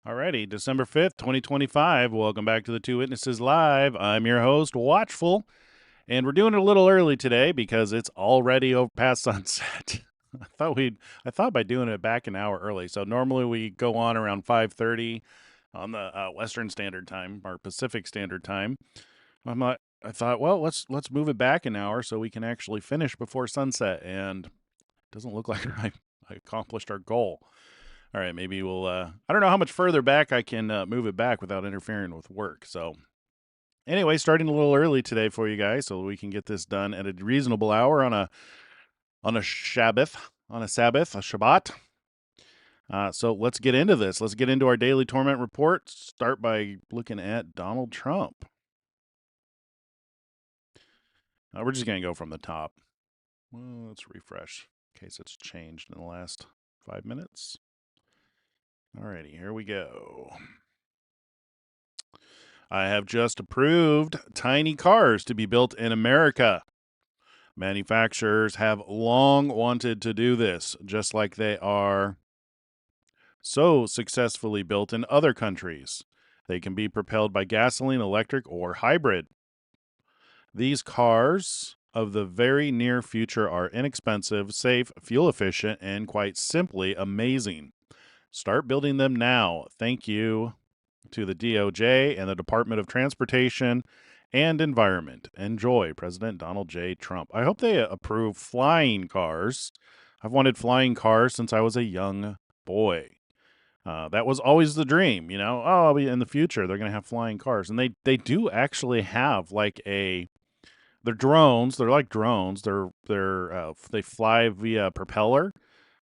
Alrighty, December 5th, 2025. Welcome back to the Two Witnesses Live. I'm your host, Watchful, and we're doing it a little early today because it's already over past sunset. I thought by doing it back an hour early. So normally we go on around 5:30 on the Western Standard Time or Pacific Standard Time. I thought, well, let's move it back an hour so we can actually finish before sunset, and it doesn't look like I accomplished our goal. All right, maybe we'll. I don't know how much further back I can move it back without interfering with work. So, anyway, starting a little early today for you guys, so we can get this done at a reasonable hour on a Sabbath, a Shabbat. So let's get into this. Let's get into our daily torment report. Start by looking at Donald Trump. We're just gonna go from the top. Well, let's refresh in case it's changed in the last 5 minutes. Alrighty, here we go. I have just approved tiny cars to be built in America. Manufacturers have long wanted to do this, just like they are so successfully built in other countries. They can be propelled by gasoline, electric, or hybrid. These cars of the very near future are inexpensive, safe, fuel efficient, and quite simply amazing. Start building them now. Thank you to the DOJ and the Department of Transportation and Environment. Enjoy, President Donald J. Trump. I hope they approve flying cars. I've wanted flying cars since I was a young boy. That was always the dream, Oh, I'll be in the future. They're going to have flying cars, and they do actually have like they're drones. They're like drones. They fly via propeller.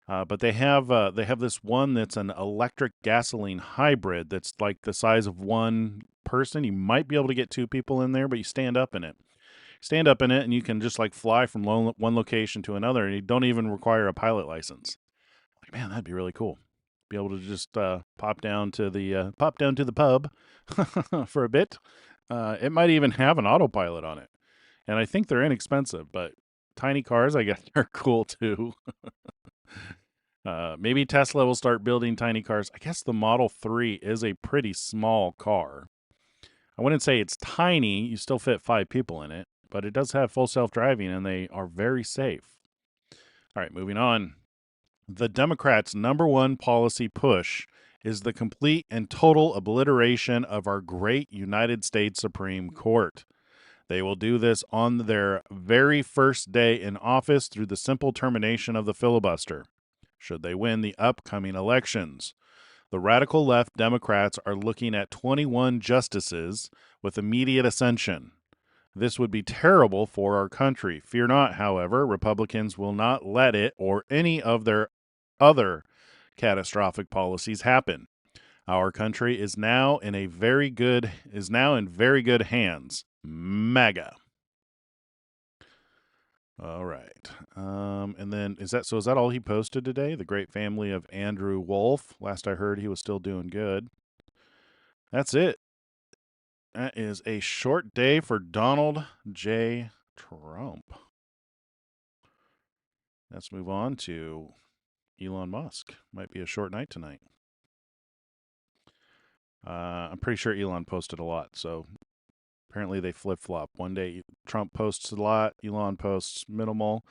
But they have this one that's an electric gasoline hybrid that's like the size of one person. You might be able to get two people in there, but you stand up in it. Stand up in it, and you can just like fly from one location to another, and you don't even require a pilot license. Like, man, that'd be really cool. Be able to just pop down to the pub for a bit. It might even have an autopilot on it, and I think they're inexpensive. But tiny cars, I guess, are cool too. Maybe Tesla will start building tiny cars. I guess the Model 3 is a pretty small car. I wouldn't say it's tiny. You still fit 5 people in it, but it does have full self-driving, and they are very safe. All right, moving on. The Democrats' #1 policy push is the complete and total obliteration of our great United States Supreme Court. They will do this on their very first day in office through the simple termination of the filibuster, should they win the upcoming elections. The radical left Democrats are looking at 21 justices with immediate ascension. This would be terrible for our country. Fear not, however, Republicans will not let it or any of their other catastrophic policies happen. Our country is now in very good hands. MAGA. All right. And then is that all he posted today? The great family of Andrew Wolf. Last I heard, he was still doing good. That's it. That is a short day for Donald J. Trump. Let's move on to Elon Musk. Might be a short night tonight. I'm pretty sure Elon posted a lot, so apparently they flip-flop. One day Trump posts a lot, Elon posts minimal.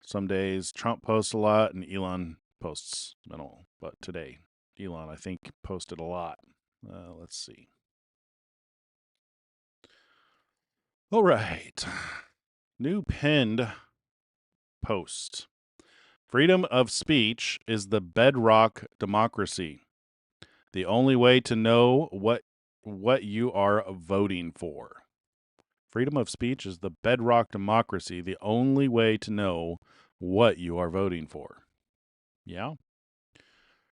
Some days Trump posts a lot and Elon posts minimal. But today, Elon, I think, posted a lot. Let's see. All right. New pinned post. Freedom of speech is the bedrock democracy. The only way to know what you are voting for. Freedom of speech is the bedrock democracy. The only way to know what you are voting for. Yeah.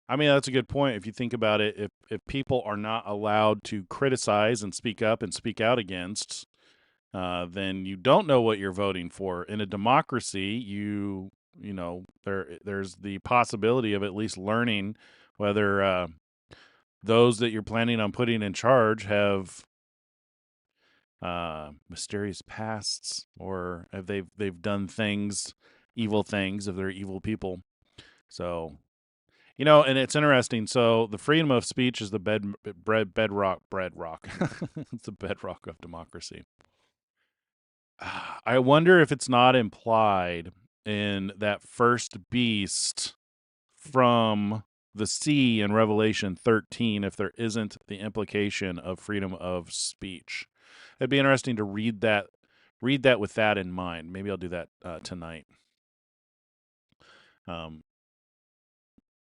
I mean, that's a good point. If you think about it, if people are not allowed to criticize and speak up and speak out against, then you don't know what you're voting for. In a democracy, there's the possibility of at least learning whether those that you're planning on putting in charge have mysterious pasts, or if they've done things, evil things, if they're evil people. So And it's interesting. So the freedom of speech is the bedrock. It's the bedrock of democracy. I wonder if it's not implied in that first beast from the sea in Revelation 13 if there isn't the implication of freedom of speech. It'd be interesting to read that with that in mind. Maybe I'll do that tonight.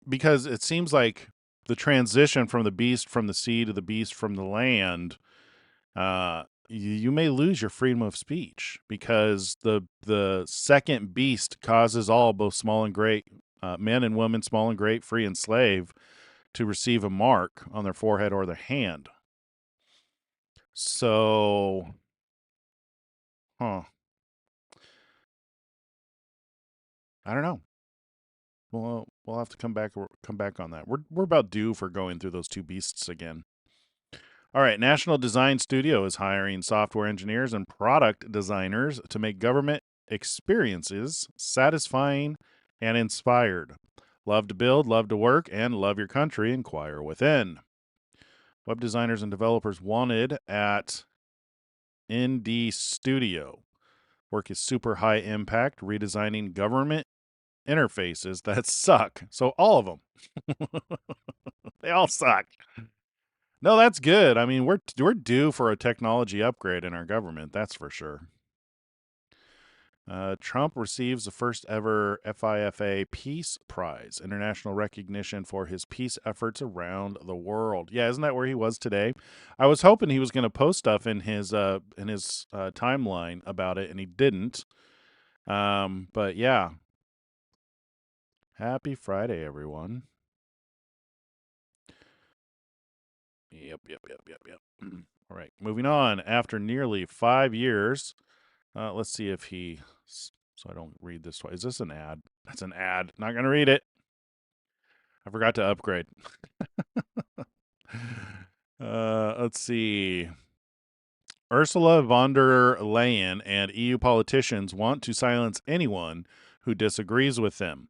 Because it seems like the transition from the beast from the sea to the beast from the land, you may lose your freedom of speech because the second beast causes all, both small and great, men and women, small and great, free and slave, to receive a mark on their forehead or their hand. So, I don't know. We'll have to come back on that. We're about due for going through those two beasts again. All right, National Design Studio is hiring software engineers and product designers to make government experiences satisfying and inspired. Love to build, love to work, and love your country. Inquire within. Web designers and developers wanted at ND Studio. Work is super high impact, redesigning government interfaces that suck. So all of them. They all suck. No, that's good. I mean, we're due for a technology upgrade in our government. That's for sure. Trump receives the first ever FIFA Peace Prize, international recognition for his peace efforts around the world. Yeah, isn't that where he was today? I was hoping he was going to post stuff in his timeline about it, and he didn't. But yeah, happy Friday, everyone. Yep. All right, moving on. After nearly 5 years, let's see if he. So I don't read this twice. Is this an ad? That's an ad. Not gonna read it. I forgot to upgrade. Let's see. Ursula von der Leyen and EU politicians want to silence anyone who disagrees with them.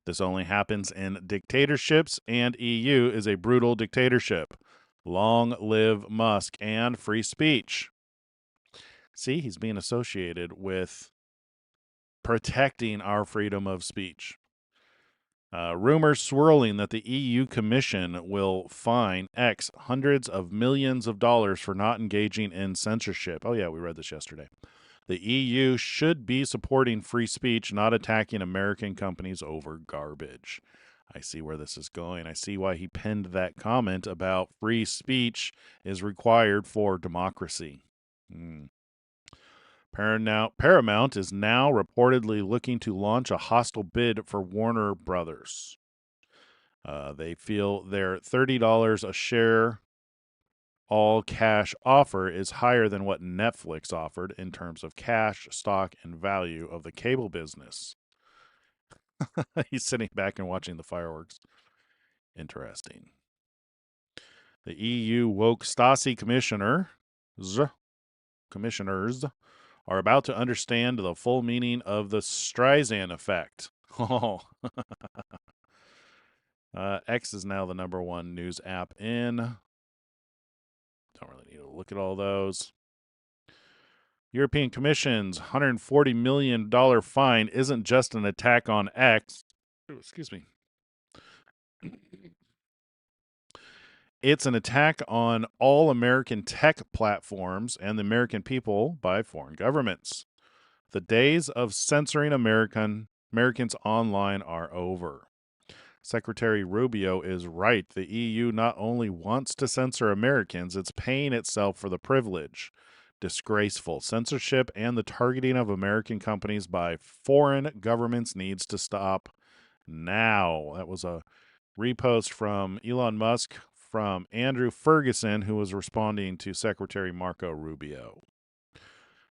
This only happens in dictatorships, and EU is a brutal dictatorship. Long live Musk and free speech. See, he's being associated with protecting our freedom of speech. Rumors swirling that the EU Commission will fine X hundreds of millions of dollars for not engaging in censorship. Oh, yeah, we read this yesterday. The EU should be supporting free speech, not attacking American companies over garbage. I see where this is going. I see why he penned that comment about free speech is required for democracy. Paramount is now reportedly looking to launch a hostile bid for Warner Brothers. They feel their $30 a share all cash offer is higher than what Netflix offered in terms of cash, stock, and value of the cable business. He's sitting back and watching the fireworks. Interesting. The EU woke Stasi commissioners are about to understand the full meaning of the Streisand Effect. Oh. X is now the #1 news app in. Don't really need to look at all those. European Commission's $140 million fine isn't just an attack on X. Ooh, excuse me. It's an attack on all American tech platforms and the American people by foreign governments. The days of censoring Americans online are over. Secretary Rubio is right. The EU not only wants to censor Americans, it's paying itself for the privilege. Disgraceful. Censorship and the targeting of American companies by foreign governments needs to stop now. That was a repost from Elon Musk from Andrew Ferguson, who was responding to Secretary Marco Rubio.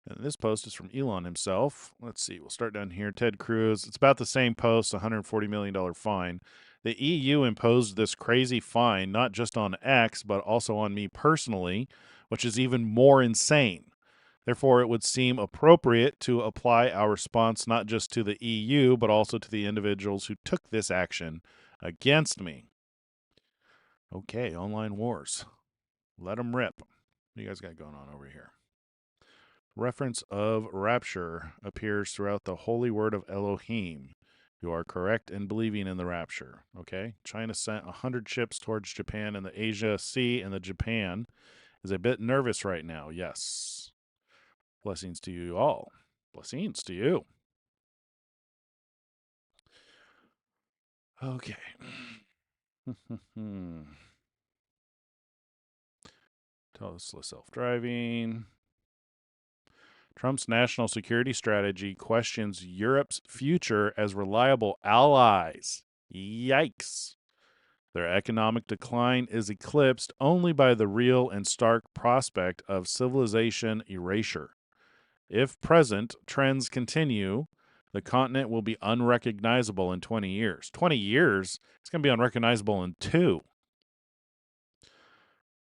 And this post is from Elon himself. Let's see. We'll start down here. Ted Cruz. It's about the same post, $140 million fine. The EU imposed this crazy fine, not just on X, but also on me personally, which is even more insane. Therefore, it would seem appropriate to apply our response not just to the EU, but also to the individuals who took this action against me. Okay, online wars. Let them rip. What do you guys got going on over here? Reference of rapture appears throughout the holy word of Elohim. You are correct in believing in the rapture. Okay. China sent 100 ships towards Japan and the Asia Sea, and the Japan is a bit nervous right now. Yes. Blessings to you all. Blessings to you. Okay. Tesla self-driving. Trump's national security strategy questions Europe's future as reliable allies. Yikes. Their economic decline is eclipsed only by the real and stark prospect of civilization erasure. If present trends continue, the continent will be unrecognizable in 20 years. 20 years? It's going to be unrecognizable in 2.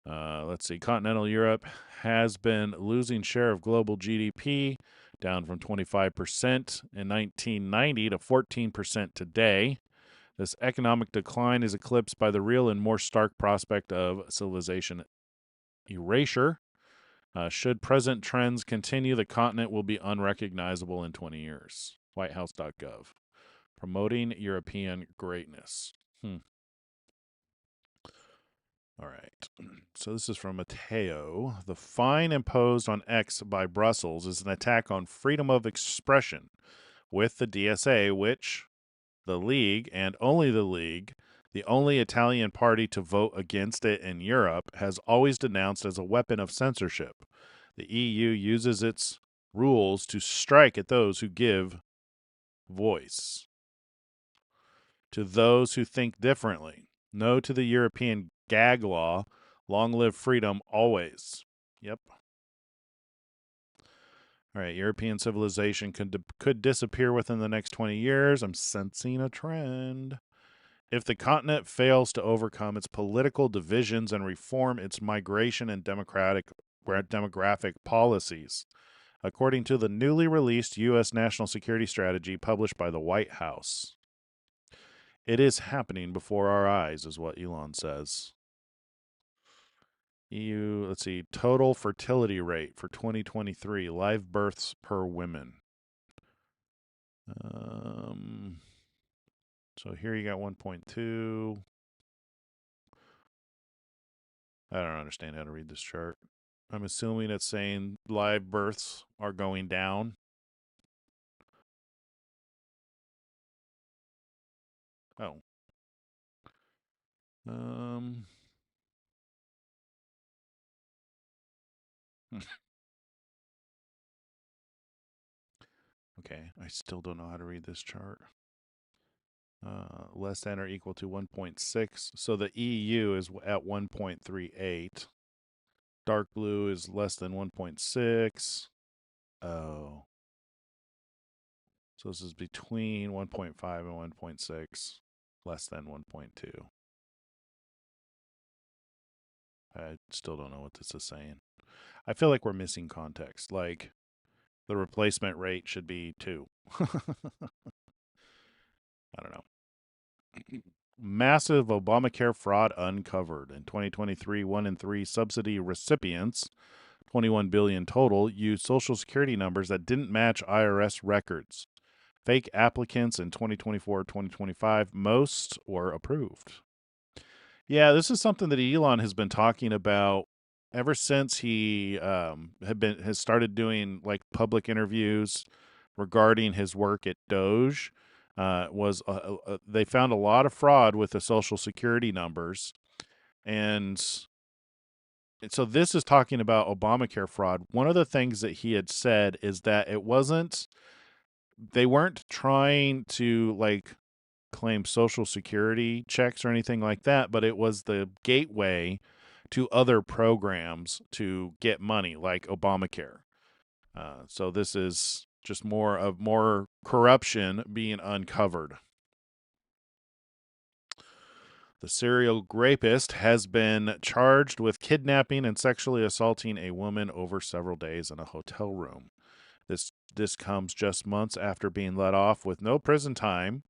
Let's see. Continental Europe has been losing share of global GDP, down from 25% in 1990 to 14% today. This economic decline is eclipsed by the real and more stark prospect of civilization erasure. Should present trends continue, the continent will be unrecognizable in 20 years. Whitehouse.gov. Promoting European greatness. All right. So this is from Mateo. The fine imposed on X by Brussels is an attack on freedom of expression with the DSA, which the League, and only the League, the only Italian party to vote against it in Europe, has always denounced as a weapon of censorship. The EU uses its rules to strike at those who give voice to those who think differently. No to the European gag law. Long live freedom always. Yep. All right, European civilization could disappear within the next 20 years. I'm sensing a trend. If the continent fails to overcome its political divisions and reform its migration and demographic policies, according to the newly released U.S. National Security Strategy published by the White House. It is happening before our eyes, is what Elon says. EU, let's see, total fertility rate for 2023, live births per women. So here you got 1.2. I don't understand how to read this chart. I'm assuming it's saying live births are going down. Oh. Okay, I still don't know how to read this chart. Less than or equal to 1.6. So the EU is at 1.38. Dark blue is less than 1.6. Oh. So this is between 1.5 and 1.6, less than 1.2. I still don't know what this is saying. I feel like we're missing context. Like, the replacement rate should be 2. I don't know. Massive Obamacare fraud uncovered. In 2023, 1 in 3 subsidy recipients, 21 billion total, used Social Security numbers that didn't match IRS records. Fake applicants in 2024-2025, most were approved. Yeah, this is something that Elon has been talking about ever since he has started doing like public interviews regarding his work at Doge. They found a lot of fraud with the Social Security numbers, and so this is talking about Obamacare fraud. One of the things that he had said is that they weren't trying to like claim Social Security checks or anything like that, but it was the gateway to other programs to get money, like Obamacare. So this is just more corruption being uncovered. The serial rapist has been charged with kidnapping and sexually assaulting a woman over several days in a hotel room. This comes just months after being let off with no prison time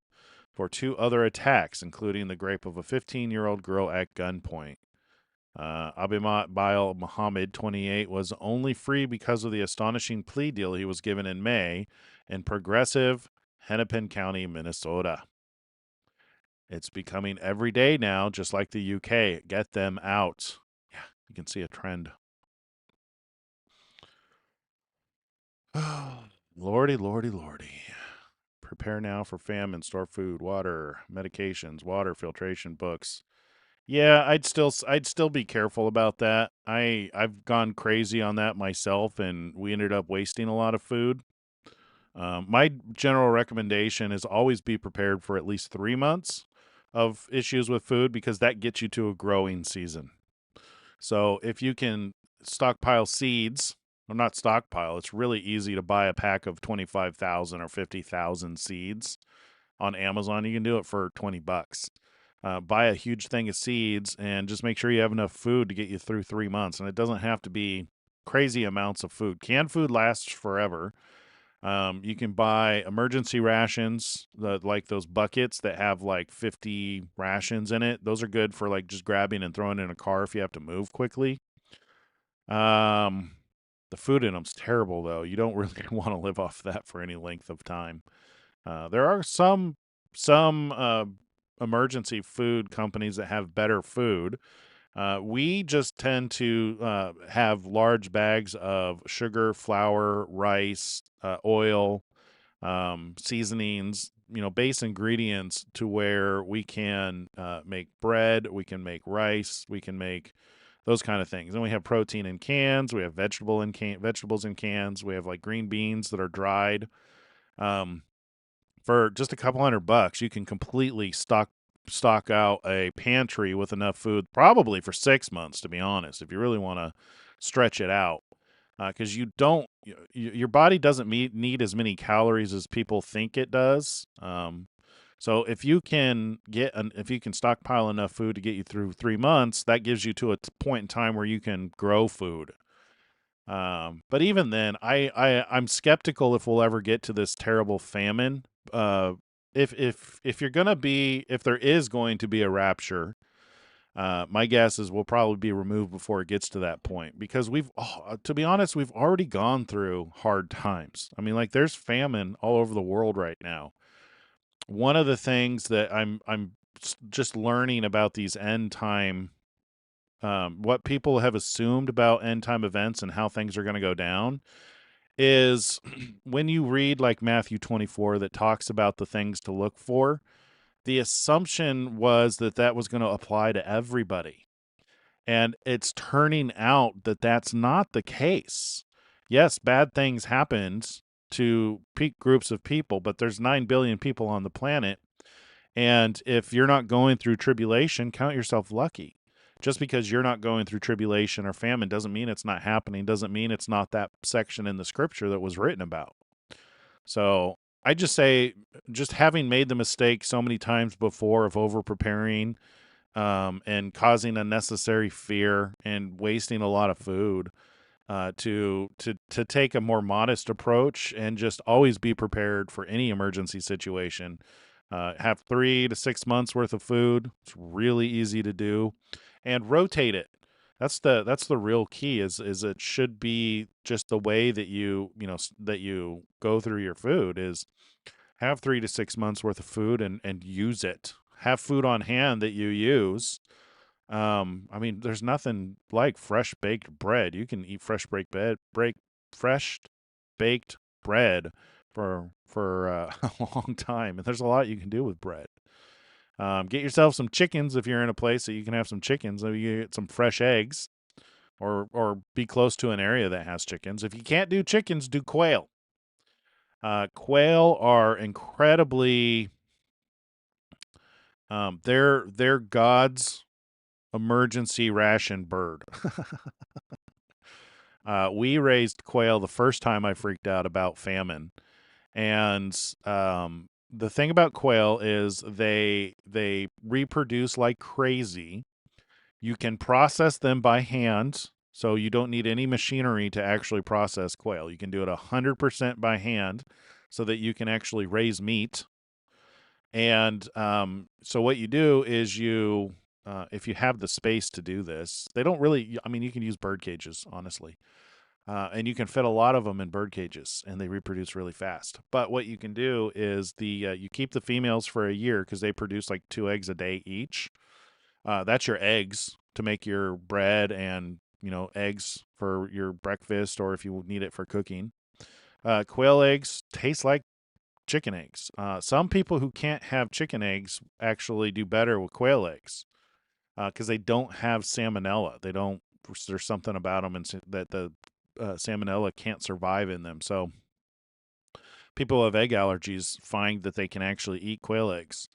for 2 other attacks, including the rape of a 15-year-old girl at gunpoint. Abimael Muhammad, 28, was only free because of the astonishing plea deal he was given in May in progressive Hennepin County, Minnesota. It's becoming every day now, just like the UK. Get them out. Yeah, you can see a trend. Lordy, lordy, lordy. Prepare now for famine, store food, water, medications, water filtration, books. Yeah, I'd still be careful about that. I've gone crazy on that myself, and we ended up wasting a lot of food. My general recommendation is always be prepared for at least 3 months of issues with food, because that gets you to a growing season. So if you can stockpile seeds, or not stockpile, it's really easy to buy a pack of 25,000 or 50,000 seeds on Amazon. You can do it for $20. Buy a huge thing of seeds and just make sure you have enough food to get you through 3 months. And it doesn't have to be crazy amounts of food. Canned food lasts forever. You can buy emergency rations, like those buckets that have like 50 rations in it. Those are good for like just grabbing and throwing in a car if you have to move quickly. The food in them's terrible, though. You don't really want to live off that for any length of time. There are some emergency food companies that have better food. We just tend to have large bags of sugar, flour, rice, oil, seasonings, base ingredients, to where we can make bread, we can make rice, we can make those kind of things. And we have protein in cans, we have vegetables in cans, we have like green beans that are dried. For just a couple $100, you can completely stock out a pantry with enough food, probably for 6 months, to be honest, if you really want to stretch it out. Because your body doesn't need as many calories as people think it does. So if you can stockpile enough food to get you through 3 months, that gives you to a point in time where you can grow food. But even then, I'm skeptical if we'll ever get to this terrible famine. If there is going to be a rapture, my guess is we'll probably be removed before it gets to that point, because to be honest, we've already gone through hard times. I mean, like, there's famine all over the world right now. One of the things that I'm just learning about these end time, what people have assumed about end time events and how things are going to go down, is when you read like Matthew 24 that talks about the things to look for, the assumption was that was going to apply to everybody. And it's turning out that that's not the case. Yes, bad things happened to peak groups of people, but there's 9 billion people on the planet. And if you're not going through tribulation, count yourself lucky. Just because you're not going through tribulation or famine doesn't mean it's not happening, doesn't mean it's not that section in the scripture that was written about. So I just say, just having made the mistake so many times before of over-preparing, and causing unnecessary fear and wasting a lot of food, to take a more modest approach and just always be prepared for any emergency situation. Have 3 to 6 months worth of food. It's really easy to do, and rotate it. That's the real key. Is it should be just the way that that you go through your food is have 3 to 6 months worth of food and use it. Have food on hand that you use. I mean, there's nothing like fresh baked bread. You can eat fresh fresh baked bread for a long time, and there's a lot you can do with bread. Get yourself some chickens if you're in a place that you can have some chickens. Maybe you get some fresh eggs, or be close to an area that has chickens. If you can't do chickens, do quail. Quail are incredibly, they're God's emergency ration bird. We raised quail the first time I freaked out about famine. And the thing about quail is they reproduce like crazy. You can process them by hand, so you don't need any machinery to actually process quail. You can do it 100% by hand so that you can actually raise meat. And so what you do is if you have the space to do this, they don't really. I mean, you can use bird cages, honestly, and you can fit a lot of them in bird cages, and they reproduce really fast. But what you can do is you keep the females for a year because they produce like 2 eggs a day each. That's your eggs to make your bread and eggs for your breakfast or if you need it for cooking. Quail eggs taste like chicken eggs. Some people who can't have chicken eggs actually do better with quail eggs because they don't have salmonella. They don't. There's something about them that the salmonella can't survive in them. So people who have egg allergies find that they can actually eat quail eggs.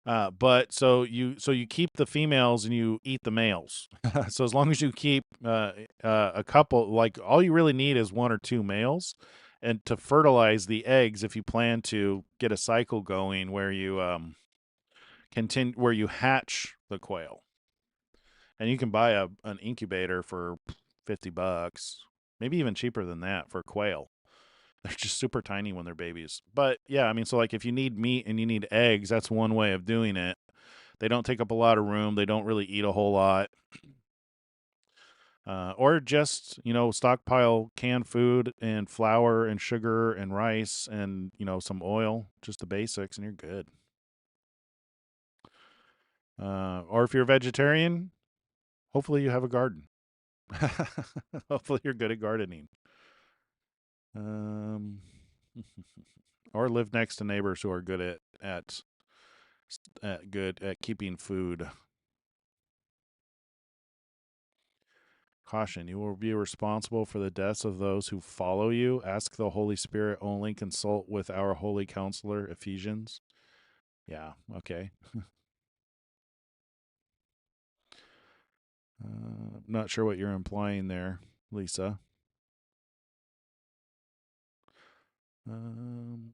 But so you keep the females and you eat the males. So as long as you keep a couple, like all you really need is 1 or 2 males, and to fertilize the eggs, if you plan to get a cycle going where you continue where you hatch the quail, and you can buy an incubator for $50, maybe even cheaper than that for quail. They're just super tiny when they're babies. But yeah, I mean, so like if you need meat and you need eggs, that's one way of doing it. They don't take up a lot of room. They don't really eat a whole lot. Or just, stockpile canned food and flour and sugar and rice and, some oil, just the basics, and you're good. Or if you're a vegetarian, hopefully you have a garden. Hopefully you're good at gardening. Um, or live next to neighbors who are good at keeping food. Caution, you will be responsible for the deaths of those who follow you. Ask the Holy Spirit only. Consult with our holy counselor, Ephesians. Yeah, okay. Not sure what you're implying there, Lisa. Um,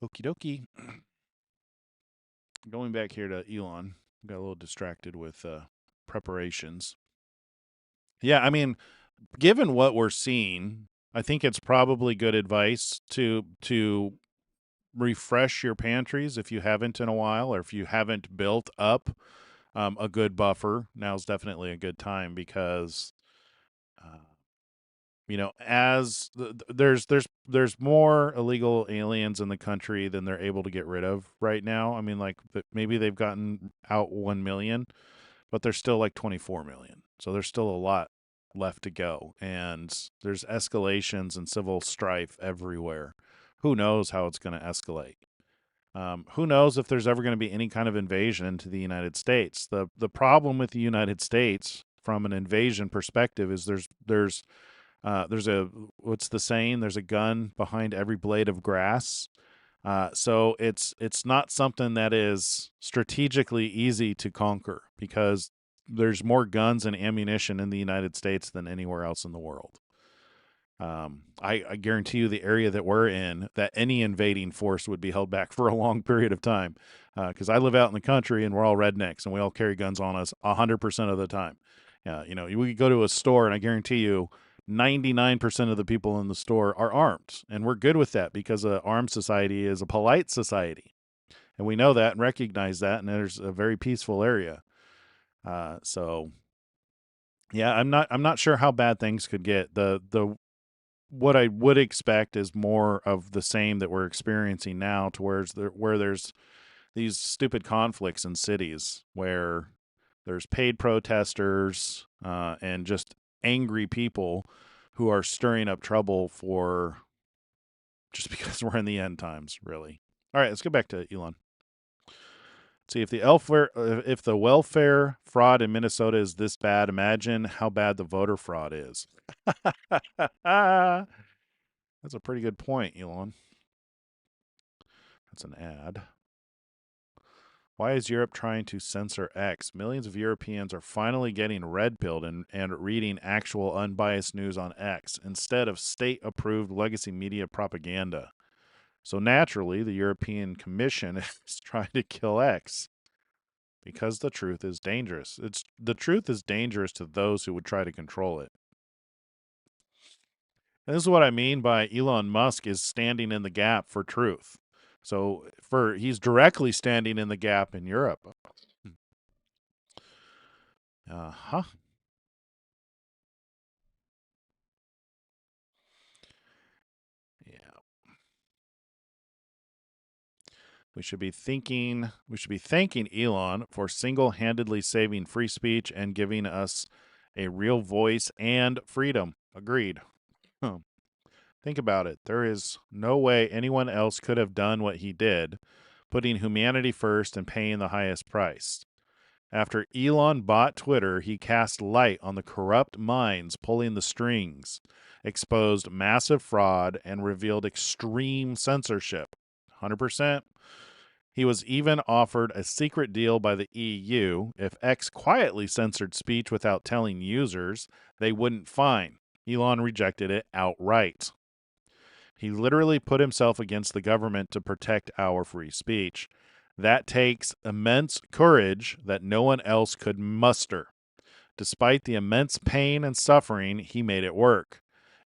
Okie dokie. Going back here to Elon, got a little distracted with preparations. Yeah, I mean, given what we're seeing, I think it's probably good advice to refresh your pantries if you haven't in a while, or if you haven't built up a good buffer. Now's definitely a good time because, uh, as there's more illegal aliens in the country than they're able to get rid of right now. I mean, like maybe they've gotten out 1 million, but there's still like 24 million. So there's still a lot left to go, and there's escalations and civil strife everywhere. Who knows how it's going to escalate? Who knows if there's ever going to be any kind of invasion into the United States? The problem with the United States from an invasion perspective is there's a what's the saying? There's a gun behind every blade of grass. So it's not something that is strategically easy to conquer because there's more guns and ammunition in the United States than anywhere else in the world. I guarantee you the area that we're in, that any invading force would be held back for a long period of time. Because I live out in the country and we're all rednecks and we all carry guns on us 100% of the time. We could go to a store and I guarantee you 99% of the people in the store are armed. And we're good with that because an armed society is a polite society. And we know that and recognize that. And there's a very peaceful area. So yeah, I'm not sure how bad things could get. The what I would expect is more of the same that we're experiencing now, to where there's these stupid conflicts in cities where there's paid protesters and just angry people who are stirring up trouble for just because we're in the end times, really. All right, let's get back to Elon. See if the welfare fraud in Minnesota is this bad. Imagine how bad the voter fraud is. That's a pretty good point, Elon. That's an ad. Why is Europe trying to censor X? Millions of Europeans are finally getting red pilled and reading actual unbiased news on X instead of state approved legacy media propaganda. So naturally, the European Commission is trying to kill X because the truth is dangerous. The truth is dangerous to those who would try to control it. And this is what I mean by Elon Musk is standing in the gap for truth. So he's directly standing in the gap in Europe. Uh-huh. Yeah. We should be thanking Elon for single-handedly saving free speech and giving us a real voice and freedom. Agreed. Huh. Think about it. There is no way anyone else could have done what he did, putting humanity first and paying the highest price. After Elon bought Twitter, he cast light on the corrupt minds pulling the strings, exposed massive fraud, and revealed extreme censorship. 100%. He was even offered a secret deal by the EU. If X quietly censored speech without telling users, they wouldn't fine. Elon rejected it outright. He literally put himself against the government to protect our free speech. That takes immense courage that no one else could muster. Despite the immense pain and suffering, he made it work.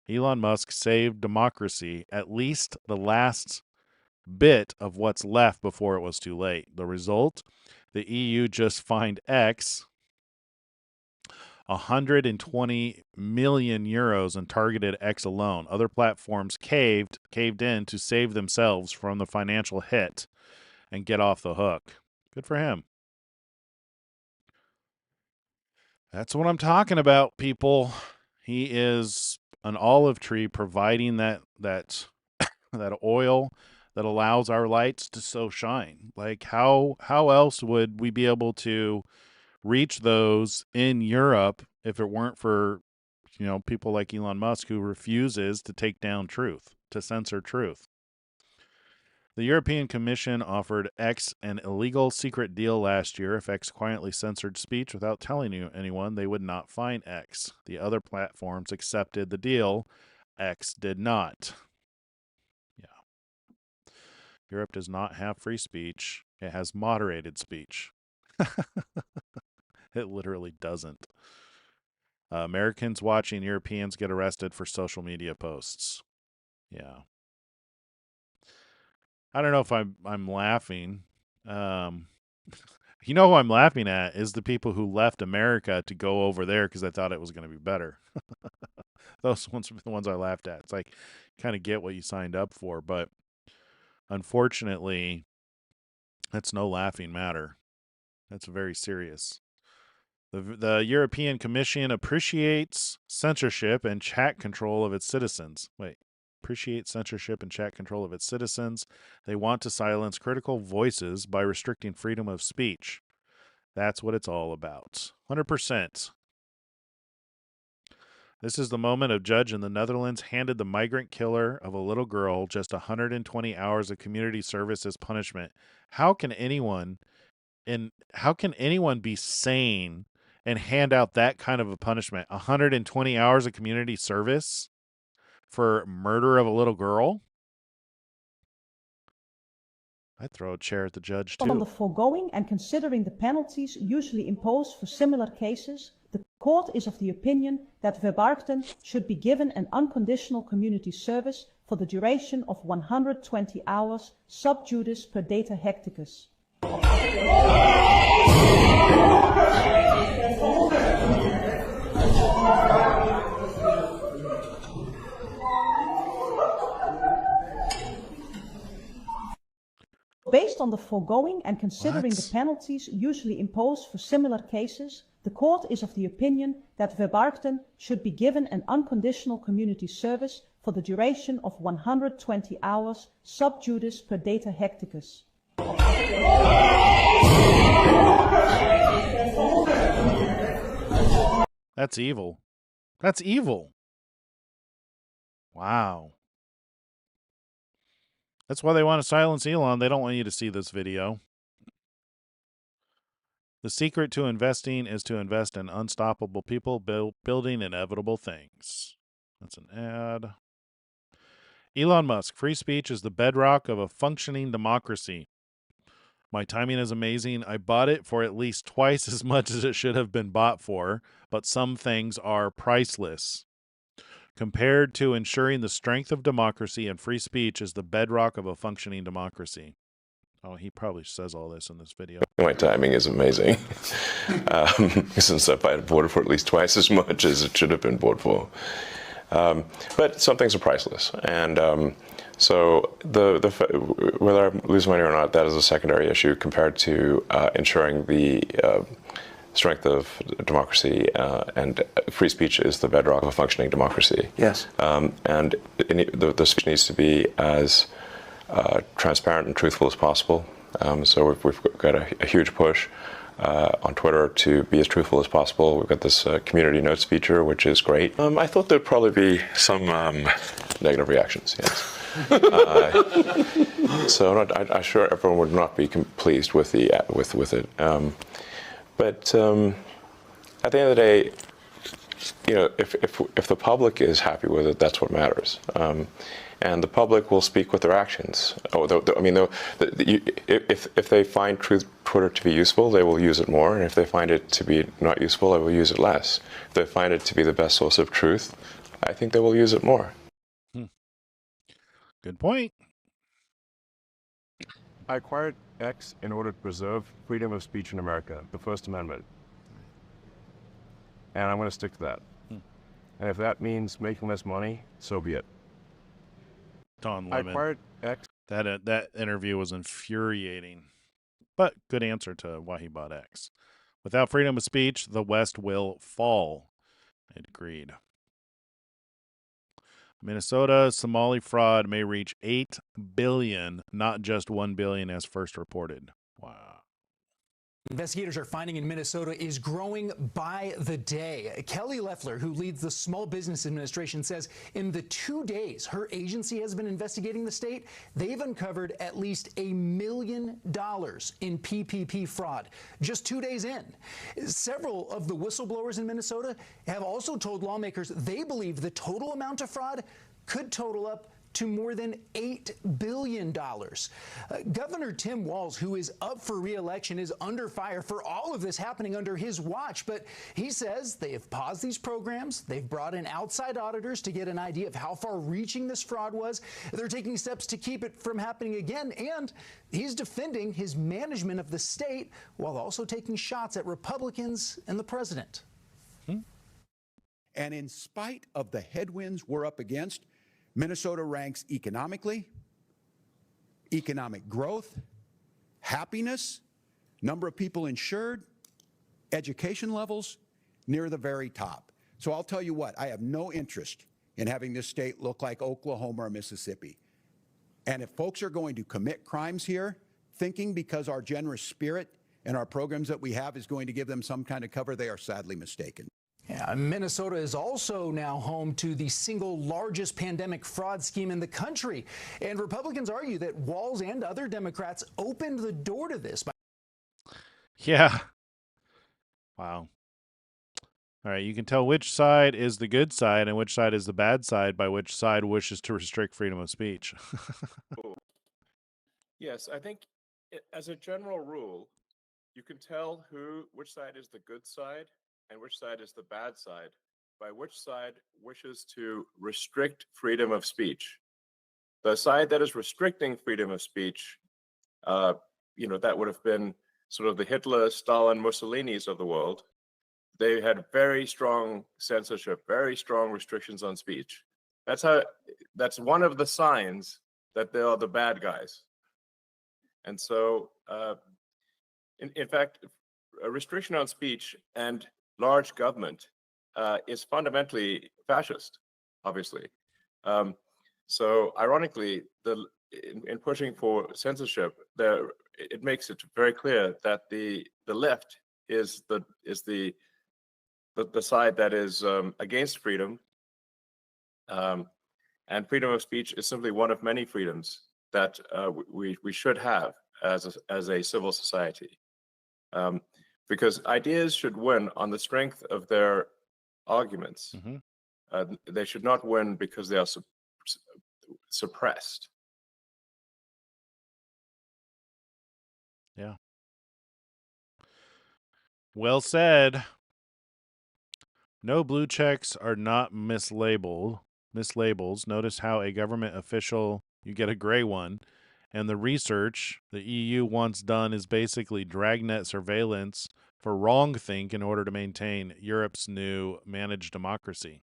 Elon Musk saved democracy, at least the last bit of what's left before it was too late. The result? The EU just fined X 120 million euros and targeted X alone. Other platforms caved in to save themselves from the financial hit and get off the hook. Good for him. That's what I'm talking about, people. He is an olive tree providing that oil that allows our lights to so shine. Like how else would we be able to reach those in Europe if it weren't for people like Elon Musk who refuses to take down truth, to censor truth. The European Commission offered X an illegal secret deal last year. If X quietly censored speech without telling anyone, they would not fine X. The other platforms accepted the deal. X did not. Yeah. Europe does not have free speech. It has moderated speech. It literally doesn't. Americans watching Europeans get arrested for social media posts. Yeah. I don't know if I'm laughing. Um, you know who I'm laughing at is the people who left America to go over there because I thought it was going to be better. Those ones are the ones I laughed at. It's like kind of get what you signed up for, but unfortunately, that's no laughing matter. That's very serious. The European Commission appreciates censorship and chat control of its citizens. Appreciate censorship and chat control of its citizens. They want to silence critical voices by restricting freedom of speech. That's what it's all about. 100%. This is the moment a judge in the Netherlands handed the migrant killer of a little girl just 120 hours of community service as punishment. How can anyone be sane and hand out that kind of a punishment? 120 hours of community service for murder of a little girl? I'd throw a chair at the judge too. On the foregoing and considering the penalties usually imposed for similar cases, the court is of the opinion that Verbarkten should be given an unconditional community service for the duration of 120 hours sub judice per data hecticus. Based on the foregoing and considering the penalties usually imposed for similar cases, the court is of the opinion that Verbarkten should be given an unconditional community service for the duration of 120 hours sub judice per data hecticus. That's evil. That's evil. Wow. That's why they want to silence Elon. They don't want you to see this video. The secret to investing is to invest in unstoppable people building inevitable things. That's an ad. Elon Musk, free speech is the bedrock of a functioning democracy. My timing is amazing. I bought it for at least twice as much as it should have been bought for, but some things are priceless. compared to ensuring the strength of democracy and free speech is the bedrock of a functioning democracy. Oh, he probably says all this in this video. My timing is amazing, since I've voted for at least twice as much as it should have been voted for. But some things are priceless, and so whether I lose money or not, that is a secondary issue compared to ensuring the strength of democracy, and free speech is the bedrock of a functioning democracy. Yes. And the speech needs to be as transparent and truthful as possible. So we've got a huge push on Twitter to be as truthful as possible. We've got this community notes feature, which is great. I thought there'd probably be some negative reactions, yes. So I'm sure everyone would not be pleased with it. But at the end of the day, if the public is happy with it, that's what matters. And the public will speak with their actions. If they find Twitter to be useful, they will use it more. And if they find it to be not useful, they will use it less. If they find it to be the best source of truth, I think they will use it more. Good point. I acquired X in order to preserve freedom of speech in America, the First Amendment. And I'm going to stick to that. And if that means making less money, so be it. Don I Lemon. acquired X. That interview was infuriating, but good answer to why he bought X. Without freedom of speech, the West will fall. I agreed. Minnesota Somali fraud may reach 8 billion, not just 1 billion as first reported. Wow. Investigators are finding in Minnesota is growing by the day. Kelly Loeffler, who leads the Small Business Administration, says in the 2 days her agency has been investigating the state, they've uncovered at least $1 million in PPP fraud just 2 days in. Several of the whistleblowers in Minnesota have also told lawmakers they believe the total amount of fraud could total up to more than $8 billion. Governor Tim Walz, who is up for re-election, is under fire for all of this happening under his watch, but he says they have paused these programs. They've brought in outside auditors to get an idea of how far-reaching this fraud was. They're taking steps to keep it from happening again, and he's defending his management of the state while also taking shots at Republicans and the president. And in spite of the headwinds we're up against, Minnesota ranks economically, economic growth, happiness, number of people insured, education levels, near the very top. So I'll tell you what, I have no interest in having this state look like Oklahoma or Mississippi. And if folks are going to commit crimes here, thinking because our generous spirit and our programs that we have is going to give them some kind of cover, they are sadly mistaken. Yeah, Minnesota is also now home to the single largest pandemic fraud scheme in the country. And Republicans argue that Walz and other Democrats opened the door to this. Yeah. Wow. All right, you can tell which side is the good side and which side is the bad side by which side wishes to restrict freedom of speech. Yes, I think as a general rule, you can tell which side is the good side and which side is the bad side by which side wishes to restrict freedom of speech. The side that is restricting freedom of speech, that would have been sort of the Hitler, Stalin, Mussolinis of the world. They had very strong censorship, very strong restrictions on speech. That's one of the signs that they are the bad guys. And so, in fact, a restriction on speech and large government is fundamentally fascist, obviously. So ironically, in pushing for censorship, it makes it very clear that the left is the side that is against freedom, and freedom of speech is simply one of many freedoms that we should have as a civil society. Because ideas should win on the strength of their arguments. Mm-hmm. They should not win because they are suppressed. Yeah. Well said. No blue checks are not mislabeled. mislabels. Notice how a government official, you get a gray one, and the research the EU wants done is basically dragnet surveillance for wrongthink in order to maintain Europe's new managed democracy.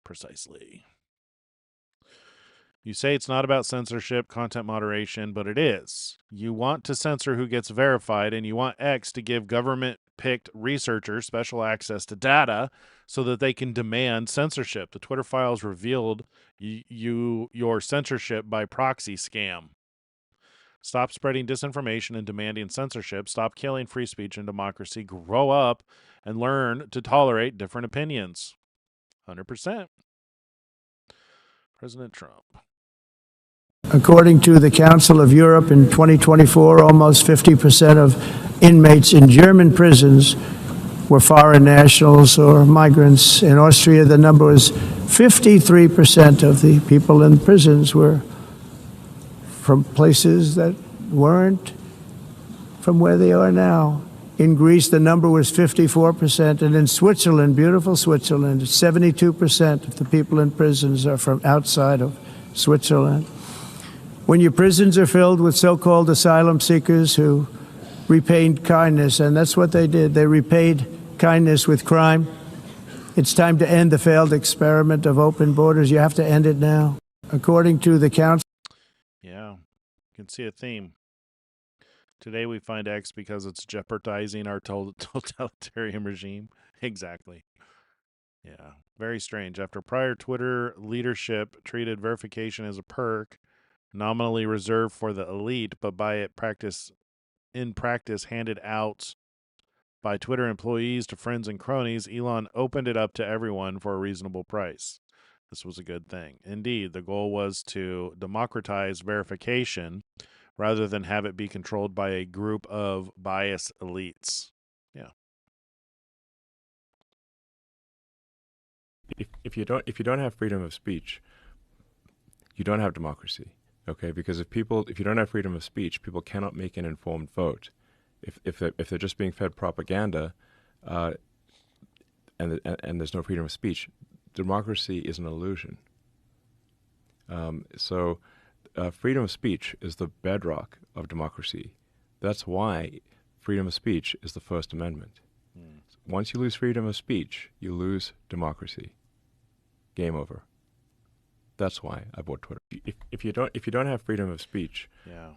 Precisely. You say it's not about censorship, content moderation, but it is. You want to censor who gets verified, and you want X to give government-picked researchers special access to data so that they can demand censorship. The Twitter files revealed your censorship by proxy scam. Stop spreading disinformation and demanding censorship. Stop killing free speech and democracy. Grow up and learn to tolerate different opinions. 100%. President Trump. According to the Council of Europe in 2024, almost 50% of inmates in German prisons were foreign nationals or migrants. In Austria, the number was 53% of the people in prisons were from places that weren't from where they are now. In Greece, the number was 54%, and in Switzerland, beautiful Switzerland, 72% of the people in prisons are from outside of Switzerland. When your prisons are filled with so-called asylum seekers who repaid kindness, and that's what they did, they repaid kindness with crime, it's time to end the failed experiment of open borders. You have to end it now. According to the Council... Yeah, you can see a theme. Today we find X because it's jeopardizing our totalitarian regime. Exactly. Yeah, very strange. After prior Twitter leadership treated verification as a perk, nominally reserved for the elite, but in practice handed out by Twitter employees to friends and cronies, Elon opened it up to everyone for a reasonable price. This was a good thing. Indeed, the goal was to democratize verification rather than have it be controlled by a group of biased elites. Yeah. If you don't have freedom of speech, you don't have democracy. Okay, because if you don't have freedom of speech, people cannot make an informed vote. If they're just being fed propaganda, and there's no freedom of speech, democracy is an illusion. So freedom of speech is the bedrock of democracy. That's why freedom of speech is the First Amendment. Once you lose freedom of speech, you lose democracy. Game over. That's why I bought Twitter. If you don't have freedom of speech, Yeah.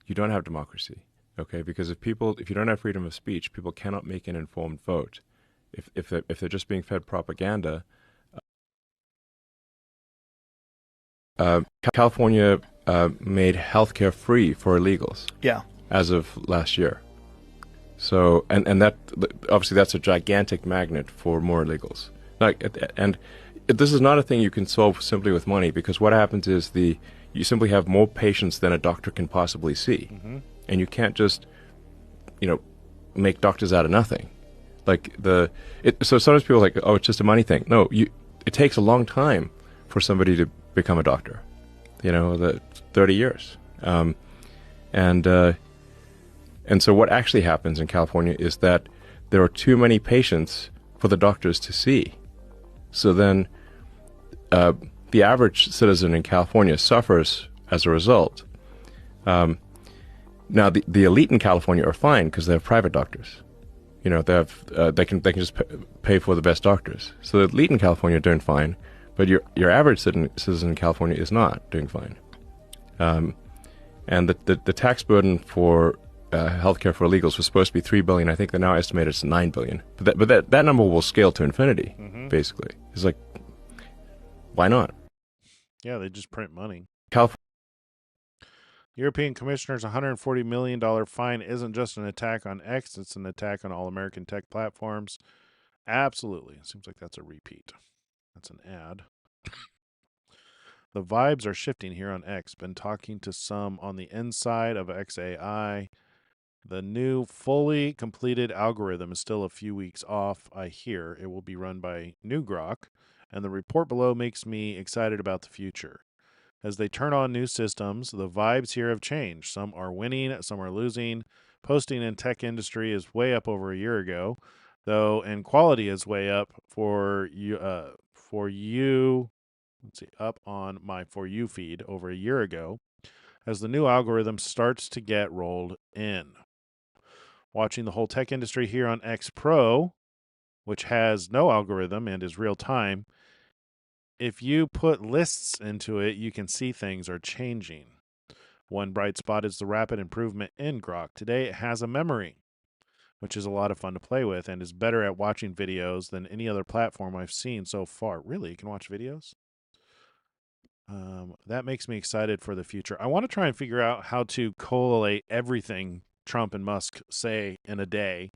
you don't have democracy. Okay, because if you don't have freedom of speech, people cannot make an informed vote. If they're just being fed propaganda. California made healthcare free for illegals. Yeah. As of last year. So and that obviously that's a gigantic magnet for more illegals. And this is not a thing you can solve simply with money, because what happens is you simply have more patients than a doctor can possibly see. Mm-hmm. And you can't just, make doctors out of nothing. So sometimes people are like, oh, it's just a money thing. No, it takes a long time for somebody to become a doctor. 30 years. And so what actually happens in California is that there are too many patients for the doctors to see. So then the average citizen in California suffers as a result. Now, the elite in California are fine because they have private doctors. They can just pay for the best doctors. So the elite in California are doing fine, but your average citizen in California is not doing fine. And the tax burden for healthcare for illegals was supposed to be $3 billion. I think they now estimate it's $9 billion. But that number will scale to infinity. Mm-hmm. Basically, it's like, why not? Yeah, they just print money. California. European Commissioner's $140 million fine isn't just an attack on X, it's an attack on all American tech platforms. Absolutely. It seems like that's a repeat. That's an ad. The vibes are shifting here on X. Been talking to some on the inside of XAI. The new fully completed algorithm is still a few weeks off, I hear. It will be run by New Grok, and the report below makes me excited about the future. As they turn on new systems, the vibes here have changed. Some are winning, some are losing. Posting in tech industry is way up over a year ago, though, and quality is way up for you let's see, up on my For You feed over a year ago as the new algorithm starts to get rolled in. Watching the whole tech industry here on X Pro, which has no algorithm and is real time, if you put lists into it, you can see things are changing. One bright spot is the rapid improvement in Grok. Today it has a memory, which is a lot of fun to play with and is better at watching videos than any other platform I've seen so far. Really? You can watch videos? That makes me excited for the future. I want to try and figure out how to collate everything Trump and Musk say in a day,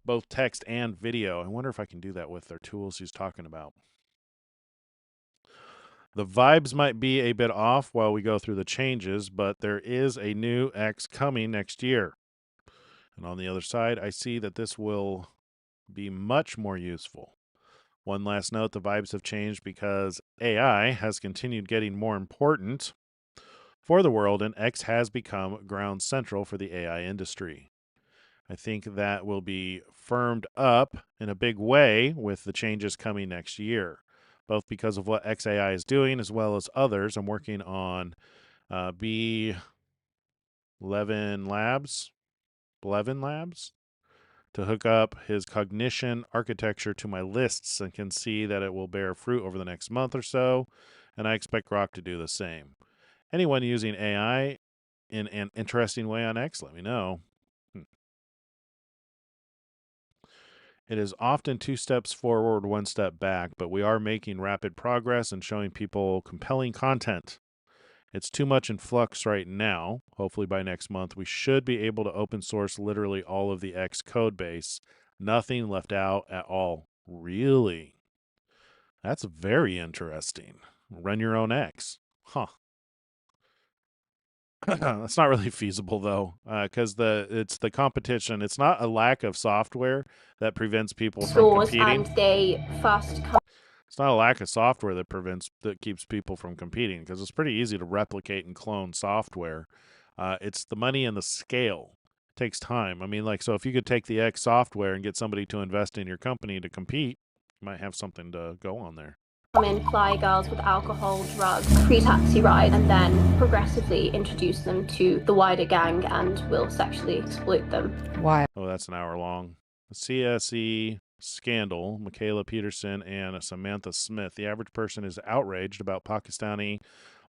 both text and video. I wonder if I can do that with their tools he's talking about. The vibes might be a bit off while we go through the changes, but there is a new X coming next year. And on the other side, I see that this will be much more useful. One last note, the vibes have changed because AI has continued getting more important for the world, and X has become ground central for the AI industry. I think that will be firmed up in a big way with the changes coming next year, both because of what XAI is doing as well as others. I'm working on B11 Labs, to hook up his cognition architecture to my lists and can see that it will bear fruit over the next month or so, and I expect Grok to do the same. Anyone using AI in an interesting way on X, let me know. It is often 2 steps forward, 1 step back, but we are making rapid progress and showing people compelling content. It's too much in flux right now. Hopefully by next month, we should be able to open source literally all of the X code base. Nothing left out at all. Really? That's very interesting. Run your own X. Huh. That's not really feasible though, because it's the competition. It's not a lack of software that prevents people from competing. And they first come. It's not a lack of software that keeps people from competing, because it's pretty easy to replicate and clone software. It's the money and the scale. It takes time. I mean, like, so if you could take the X software and get somebody to invest in your company to compete, you might have something to go on there. Come in, ply girls with alcohol, drugs, free taxi ride, and then progressively introduce them to the wider gang and will sexually exploit them. Why? Oh, that's an hour long. The CSE scandal, Michaela Peterson and Samantha Smith. The average person is outraged about Pakistani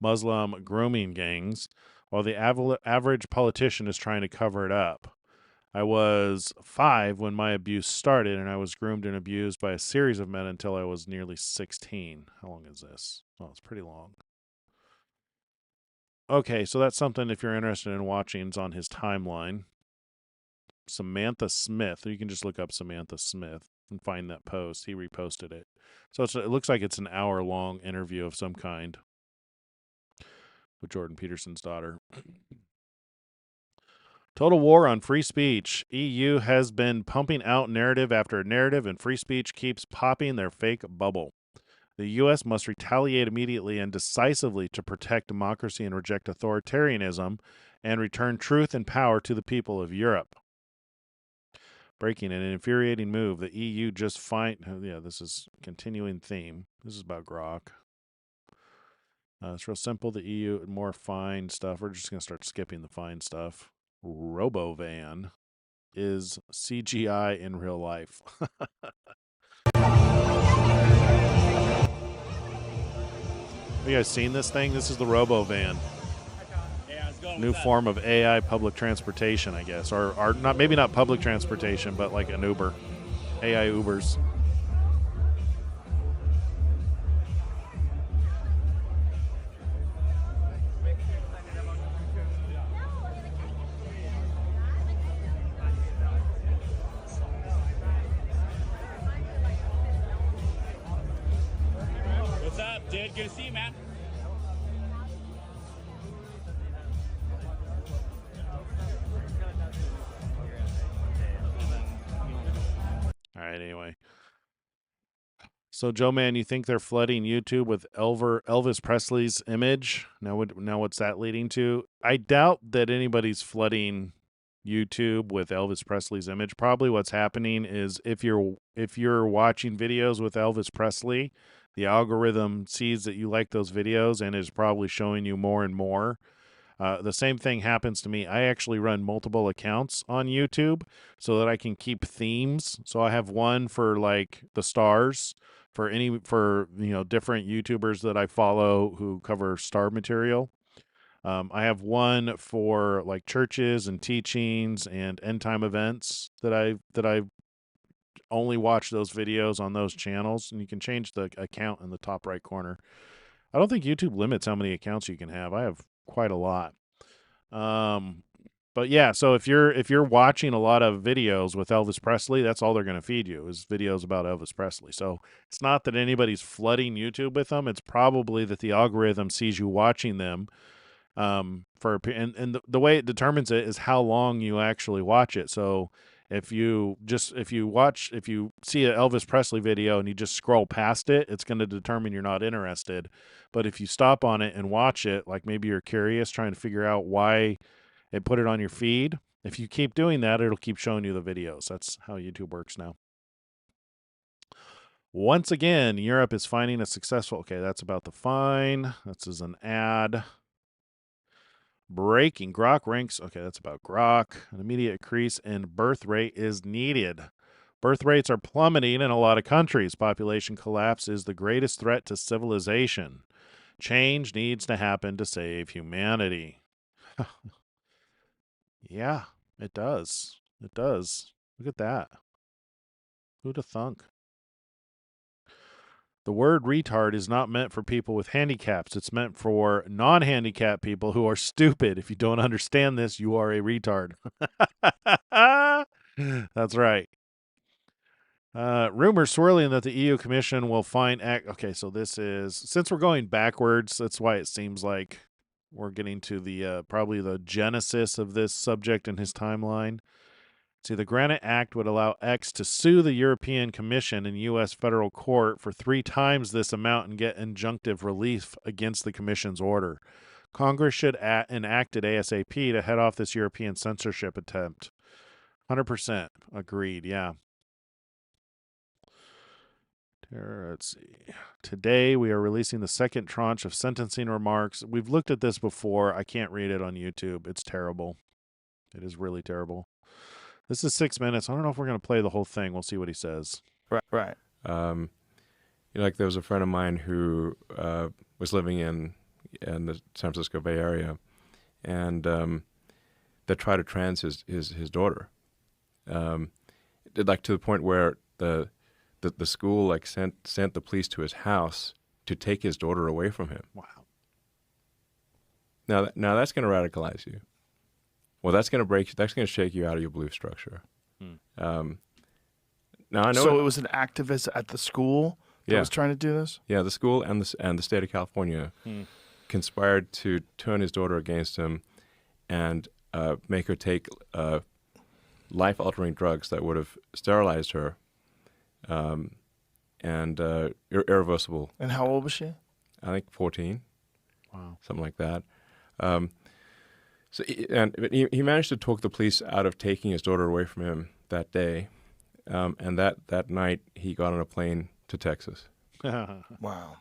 Muslim grooming gangs, while the average politician is trying to cover it up. I was 5 when my abuse started, and I was groomed and abused by a series of men until I was nearly 16. How long is this? Oh, it's pretty long. Okay, so that's something if you're interested in watching. It's on his timeline. Samantha Smith. You can just look up Samantha Smith and find that post. He reposted it. So it looks like it's an hour-long interview of some kind with Jordan Peterson's daughter. Total war on free speech. EU has been pumping out narrative after narrative, and free speech keeps popping their fake bubble. The U.S. must retaliate immediately and decisively to protect democracy and reject authoritarianism and return truth and power to the people of Europe. Breaking an infuriating move. The EU just this is continuing theme. This is about Grok. It's real simple. The EU, more fine stuff. We're just going to start skipping the fine stuff. Robovan is CGI in real life. Have you guys seen this thing? This is the Robovan. New form of AI public transportation, I guess. Or not, maybe not public transportation, but like an Uber. AI Ubers. What's up, dude? Good to see you, man. All right, anyway. So, Joe Man, you think they're flooding YouTube with Elvis Presley's image? Now what's that leading to? I doubt that anybody's flooding YouTube with Elvis Presley's image. Probably what's happening is if you're watching videos with Elvis Presley, the algorithm sees that you like those videos and is probably showing you more and more. The same thing happens to me. I actually run multiple accounts on YouTube so that I can keep themes. So I have one for like the stars, for different YouTubers that I follow who cover star material. I have one for like churches and teachings and end time events that I only watch those videos on those channels, and you can change the account in the top right corner. I don't think YouTube limits how many accounts you can have. I have quite a lot. But yeah, so if you're watching a lot of videos with Elvis Presley, that's all they're going to feed you is videos about Elvis Presley. So it's not that anybody's flooding YouTube with them. It's probably that the algorithm sees you watching them. And the way it determines it is how long you actually watch it. So if you see an Elvis Presley video and you just scroll past it, it's going to determine you're not interested. But if you stop on it and watch it, like maybe you're curious, trying to figure out why it put it on your feed, if you keep doing that, it'll keep showing you the videos. That's how YouTube works now. Once again, Europe is finding a successful... Okay, that's about the fine. This is an ad. Breaking Grok ranks. Okay, that's about Grok. An immediate increase in birth rate is needed. Birth rates are plummeting in a lot of countries. Population collapse is the greatest threat to civilization. Change needs to happen to save humanity. Yeah, it does. It does. Look at that. Who'd have thunk? The word retard is not meant for people with handicaps. It's meant for non-handicapped people who are stupid. If you don't understand this, you are a retard. That's right. Rumors swirling that the EU Commission will find... Okay, so this is... Since we're going backwards, that's why it seems like we're getting to the probably the genesis of this subject in his timeline. See, the Granite Act would allow X to sue the European Commission in U.S. federal court for 3 times this amount and get injunctive relief against the Commission's order. Congress should enact it ASAP to head off this European censorship attempt. 100% agreed, yeah. Let's see. Today, we are releasing the second tranche of sentencing remarks. We've looked at this before. I can't read it on YouTube. It's terrible. It is really terrible. This is 6 minutes. I don't know if we're going to play the whole thing. We'll see what he says. Right. Like there was a friend of mine who was living in the San Francisco Bay Area, and that tried to trans his daughter. Like to the point where the school like sent the police to his house to take his daughter away from him. Wow. Now that's going to radicalize you. Well, that's going to shake you out of your belief structure. Now I know. So it was an activist at the school that was trying to do this? Yeah, the school and the state of California conspired to turn his daughter against him and make her take life-altering drugs that would have sterilized her and irreversible. And how old was she? I think 14. Wow. Something like that. So he managed to talk the police out of taking his daughter away from him that day, and that night he got on a plane to Texas. Wow.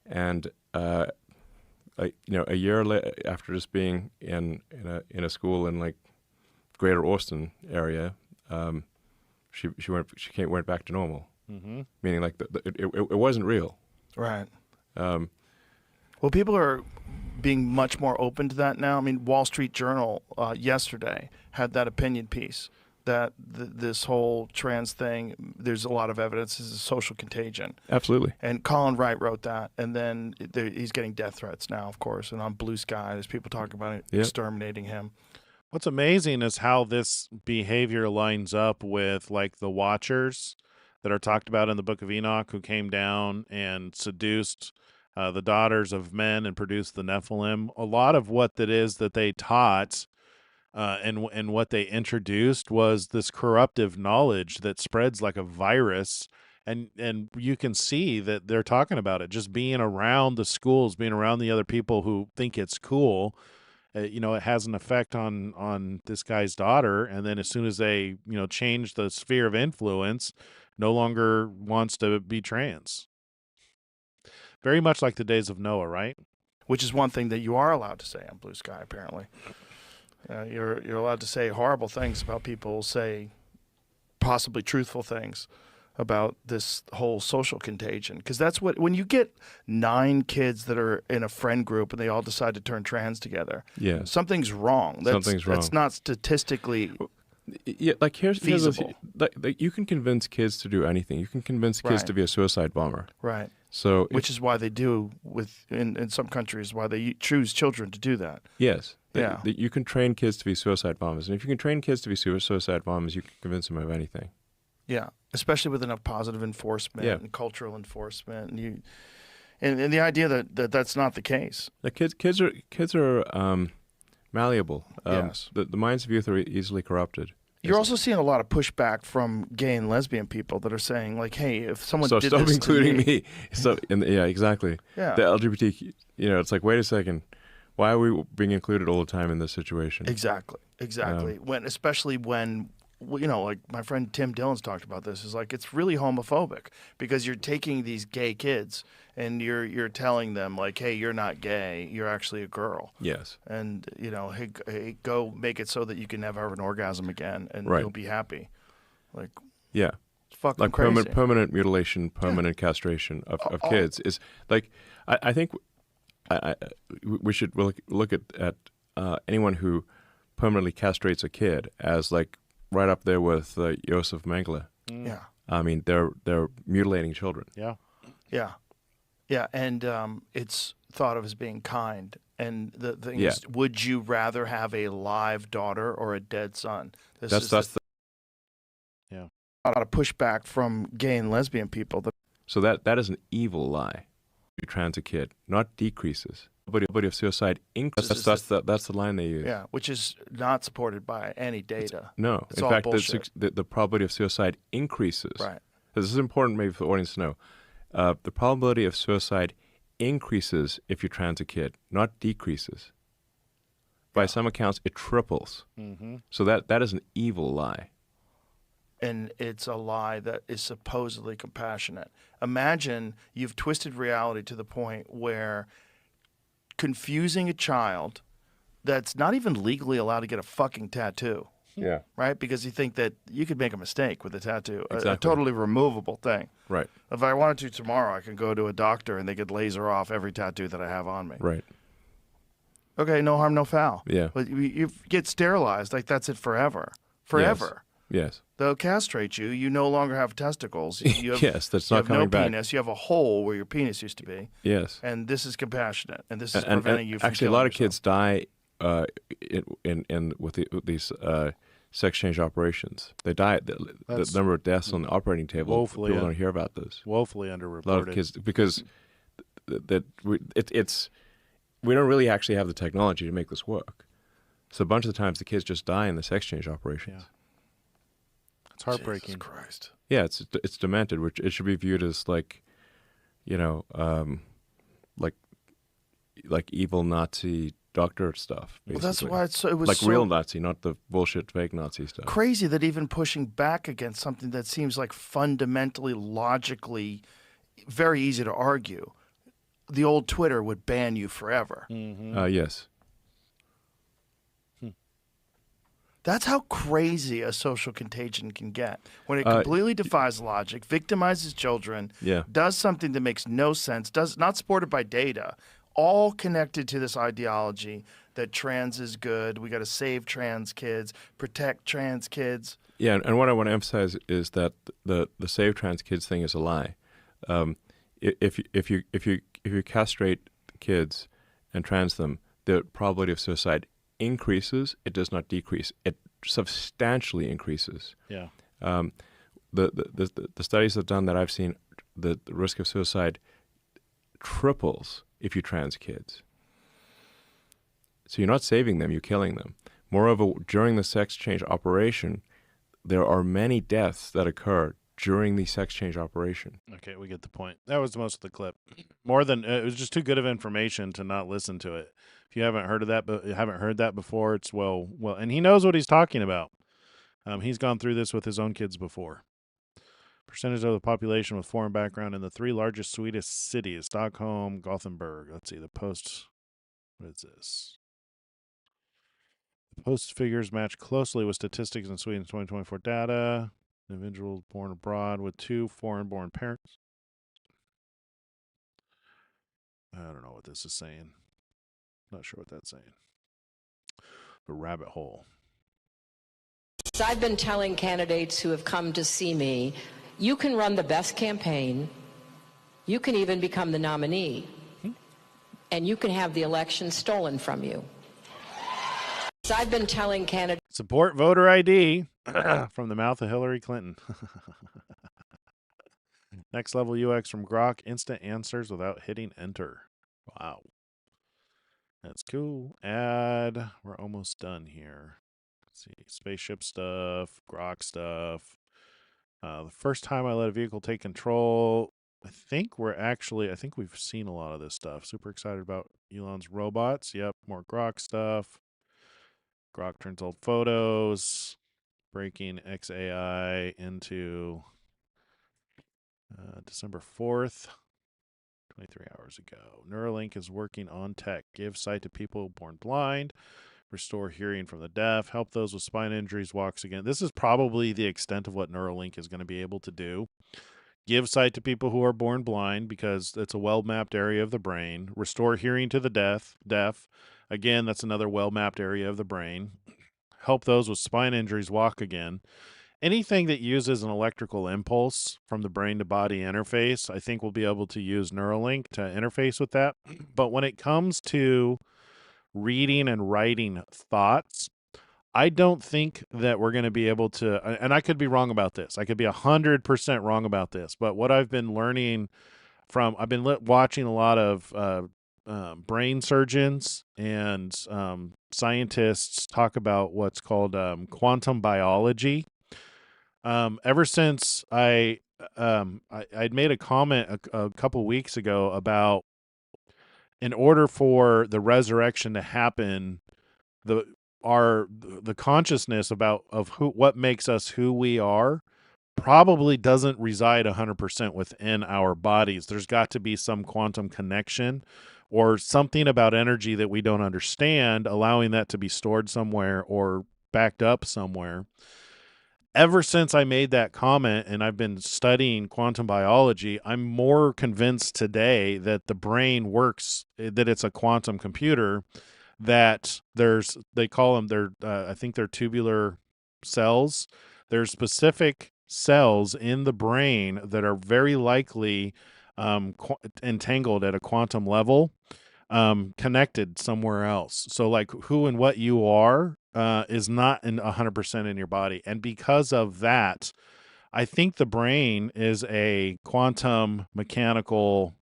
And a year after just being in a school in like Greater Austin area, she went back to normal. Mm-hmm. Meaning like it wasn't real. Right. Well, people are being much more open to that now. I mean, Wall Street Journal yesterday had that opinion piece that this whole trans thing, there's a lot of evidence is a social contagion. Absolutely. And Colin Wright wrote that, and then he's getting death threats now, of course, and on Blue Sky, there's people talking about it, exterminating him. What's amazing is how this behavior lines up with like the Watchers that are talked about in the Book of Enoch, who came down and seduced the daughters of men and produced the Nephilim. A lot of what that is that they taught and what they introduced was this corruptive knowledge that spreads like a virus. And you can see that they're talking about it, just being around the schools, being around the other people who think it's cool. it has an effect on this guy's daughter, and then as soon as they change the sphere of influence, no longer wants to be trans. Very much like the days of Noah, right? Which is one thing that you are allowed to say on Blue Sky, apparently. You're allowed to say horrible things about people, say possibly truthful things about this whole social contagion. Because that's when you get 9 kids that are in a friend group and they all decide to turn trans together, something's wrong. Something's wrong. That's not statistically here's feasible. You can convince kids to do anything. You can convince kids to be a suicide bomber. Right. So which is why they do in some countries, why they choose children to do that. Yes. Yeah. You can train kids to be suicide bombers. And if you can train kids to be suicide bombers, you can convince them of anything. Yeah. Especially with enough positive enforcement and cultural enforcement. And the idea that that's not the case. The kids are malleable. Yes. The minds of youth are easily corrupted. You're also seeing a lot of pushback from gay and lesbian people that are saying, like, hey, if someone so did stop this including to me. So yeah, exactly. Yeah. The LGBT, it's like, wait a second. Why are we being included all the time in this situation? Exactly. Especially when, like my friend Tim Dillon's talked about this, is like it's really homophobic because you're taking these gay kids and you're telling them like, hey, you're not gay, you're actually a girl. Yes. And hey, go make it so that you can never have an orgasm again and you'll be happy. Like yeah, it's fucking like crazy. permanent mutilation, permanent castration of kids is like I think. We should look at anyone who permanently castrates a kid as like right up there with Josef Mengele. Yeah, I mean they're mutilating children. Yeah, and it's thought of as being kind. And the thing is, would you rather have a live daughter or a dead son? A lot of pushback from gay and lesbian people. So that is an evil lie. You trans a kid, not decreases. The probability of suicide increases. That's the line they use. Yeah, which is not supported by any data. It's in fact, the probability of suicide increases. Right. This is important maybe for the audience to know. The probability of suicide increases if you trans a kid, not decreases. By some accounts, it triples. Mm-hmm. So that is an evil lie. And it's a lie that is supposedly compassionate. Imagine you've twisted reality to the point where confusing a child that's not even legally allowed to get a fucking tattoo. Yeah. Right? Because you think that you could make a mistake with a tattoo, Exactly. a totally removable thing. Right. If I wanted to tomorrow, I can go to a doctor and they could laser off every tattoo that I have on me. Right. Okay, no harm, no foul. Yeah. But you get sterilized, like that's it forever. Forever. Yes. They'll castrate you. You no longer have testicles. You have, yes, that's not coming back. You have no back. penis. You have a hole where your penis used to be. Yes. And this is compassionate. And this is preventing you from actually, a lot of killing kids die with these sex change operations. They die. The number of deaths on the operating table. Woefully, people don't hear about this. Woefully underreported. A lot of kids because we don't really actually have the technology to make this work. So a bunch of the times the kids just die in the sex change operations. Yeah. It's heartbreaking. Jesus Christ. Yeah, it's demented, which it should be viewed as like, like evil Nazi doctor stuff. Basically. Well, that's why it was like so real Nazi, not the bullshit fake Nazi stuff. Crazy that even pushing back against something that seems like fundamentally, logically, very easy to argue, the old Twitter would ban you forever. Mm-hmm. Yes. That's how crazy a social contagion can get. When it completely defies logic, victimizes children, does something that makes no sense, not supported by data, all connected to this ideology that trans is good, we got to save trans kids, protect trans kids. Yeah, and what I want to emphasize is that the save trans kids thing is a lie. If you castrate kids and trans them, the probability of suicide increases. It does not decrease. It substantially increases. Yeah. The studies have done that I've seen, the risk of suicide triples if you trans kids. So you're not saving them, you're killing them. Moreover, during the sex change operation, there are many deaths that occur during the sex change operation. Okay, we get the point. That was most of the clip. More than it was just too good of information to not listen to it. If you haven't heard of that, but haven't heard that before, it's well, and he knows what he's talking about. He's gone through this with his own kids before. Percentage of the population with foreign background in the 3 largest Swedish cities: Stockholm, Gothenburg. Let's see the post. What is this? The post figures match closely with statistics in Sweden's 2024 data. Individuals born abroad with 2 foreign-born parents. I don't know what this is saying. Not sure what that's saying. The rabbit hole. I've been telling candidates who have come to see me, you can run the best campaign, you can even become the nominee, and you can have the election stolen from you. I've been telling candidates... Support voter ID from the mouth of Hillary Clinton. Next level UX from Grok. Instant answers without hitting enter. Wow. That's cool. Add. We're almost done here. Let's see. Spaceship stuff. Grok stuff. The first time I let a vehicle take control. I think we've seen a lot of this stuff. Super excited about Elon's robots. Yep. More Grok stuff. Grok turns old photos. Breaking XAI into December 4th. 23 hours ago. Neuralink is working on tech. Give sight to people born blind. Restore hearing from the deaf. Help those with spine injuries walk again. This is probably the extent of what Neuralink is going to be able to do. Give sight to people who are born blind because it's a well-mapped area of the brain. Restore hearing to the deaf. Again, that's another well-mapped area of the brain. Help those with spine injuries walk again. Anything that uses an electrical impulse from the brain to body interface, I think we'll be able to use Neuralink to interface with that. But when it comes to reading and writing thoughts, I don't think that we're going to be able to, and I could be wrong about this. I could be 100% wrong about this. But what I've been learning from, I've been watching a lot of brain surgeons and scientists talk about what's called quantum biology. Ever since I'd made a comment a couple weeks ago about, in order for the resurrection to happen, the consciousness of what makes us who we are probably doesn't reside 100% within our bodies. There's got to be some quantum connection or something about energy that we don't understand, allowing that to be stored somewhere or backed up somewhere. Ever since I made that comment and I've been studying quantum biology, I'm more convinced today that the brain works, that it's a quantum computer, that they call them, I think they're tubular cells. There's specific cells in the brain that are very likely entangled at a quantum level, connected somewhere else. So like who and what you are is not 100% in your body. And because of that, I think the brain is a quantum mechanical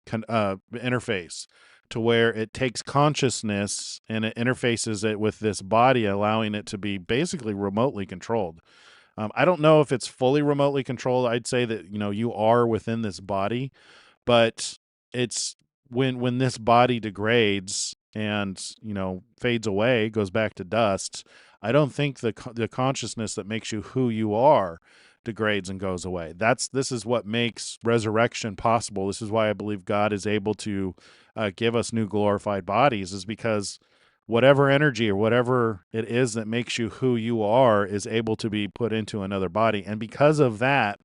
interface to where it takes consciousness and it interfaces it with this body, allowing it to be basically remotely controlled. I don't know if it's fully remotely controlled. I'd say that, you are within this body, but it's when this body degrades and, fades away, goes back to dust, I don't think the consciousness that makes you who you are degrades and goes away. This is what makes resurrection possible. This is why I believe God is able to give us new glorified bodies, is because whatever energy or whatever it is that makes you who you are is able to be put into another body. And because of that,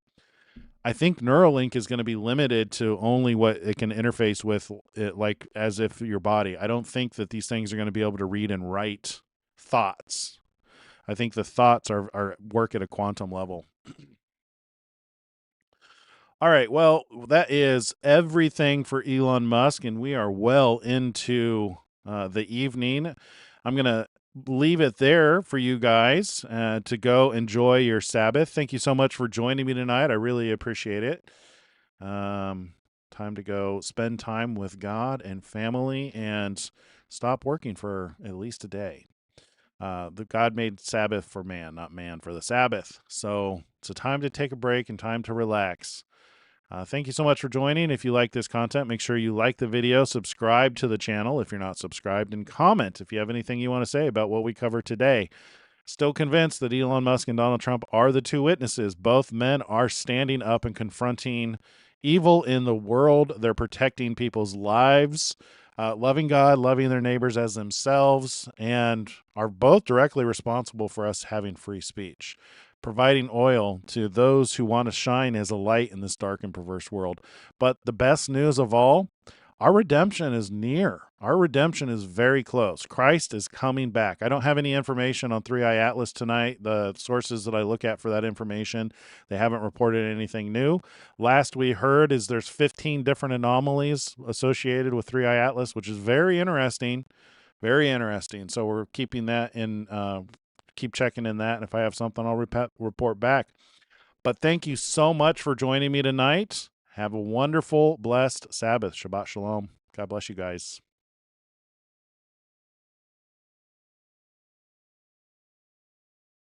I think Neuralink is going to be limited to only what it can interface with, it like as if your body. I don't think that these things are going to be able to read and write thoughts. I think the thoughts are work at a quantum level. All right, well, that is everything for Elon Musk, and we are well into the evening. I'm going to leave it there for you guys to go enjoy your Sabbath. Thank you so much for joining me tonight. I really appreciate it. Time to go spend time with God and family and stop working for at least a day. The God made Sabbath for man, not man for the Sabbath. So it's a time to take a break and time to relax. Thank you so much for joining. If you like this content, make sure you like the video, subscribe to the channel if you're not subscribed, and comment if you have anything you want to say about what we covered today. Still convinced that Elon Musk and Donald Trump are the two witnesses. Both men are standing up and confronting evil in the world. They're protecting people's lives, loving God, loving their neighbors as themselves, and are both directly responsible for us having free speech, providing oil to those who want to shine as a light in this dark and perverse world. But the best news of all, our redemption is near. Our redemption is very close. Christ is coming back. I don't have any information on 3i Atlas tonight. The sources that I look at for that information, they haven't reported anything new. Last we heard is there's 15 different anomalies associated with 3i Atlas, which is very interesting. Very interesting. So we're keeping that in, keep checking in that. And if I have something, I'll report back. But thank you so much for joining me tonight. Have a wonderful, blessed Sabbath. Shabbat shalom. God bless you guys.